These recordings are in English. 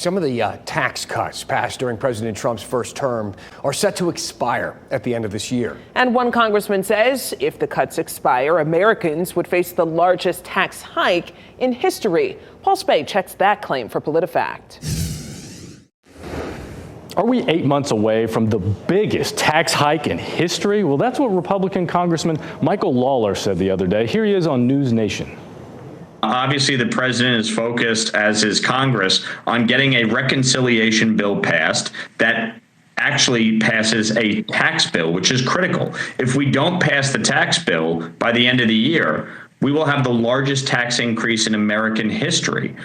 Some of the tax cuts passed during President Trump's first term are set to expire at the end of this year. And one congressman says if the cuts expire, Americans would face the largest tax hike in history. Paul Spade checks that claim for PolitiFact. Are we 8 months away from the biggest tax hike in history? Well, that's what Republican Congressman Michael Lawler said the other day. Here he is on NewsNation. Obviously, the president is focused, as is Congress, on getting a reconciliation bill passed that actually passes a tax bill, which is critical. If we don't pass the tax bill by the end of the year, we will have the largest tax increase in American history.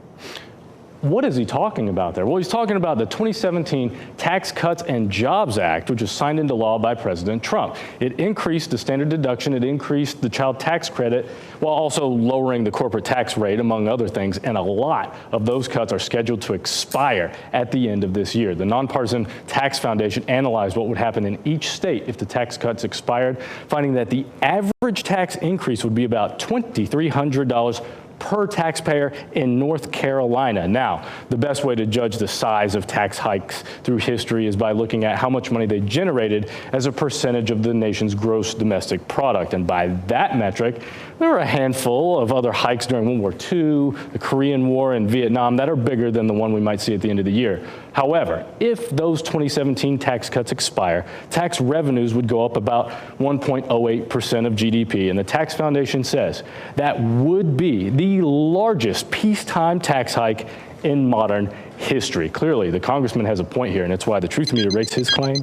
What is he talking about there? Well, he's talking about the 2017 Tax Cuts and Jobs Act, which was signed into law by President Trump. It increased the standard deduction, it increased the child tax credit, while also lowering the corporate tax rate, among other things. And a lot of those cuts are scheduled to expire at the end of this year. The Nonpartisan Tax Foundation analyzed what would happen in each state if the tax cuts expired, finding that the average tax increase would be about $2,300 per taxpayer in North Carolina. Now, the best way to judge the size of tax hikes through history is by looking at how much money they generated as a percentage of the nation's gross domestic product. And by that metric, there are a handful of other hikes during World War II, the Korean War, and Vietnam that are bigger than the one we might see at the end of the year. However, if those 2017 tax cuts expire, tax revenues would go up about 1.08% of GDP. And the Tax Foundation says that would be the largest peacetime tax hike in modern history. Clearly, the congressman has a point here, and it's why the Truth Meter rates his claim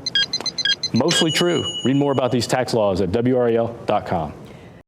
mostly true. Read more about these tax laws at WRAL.com.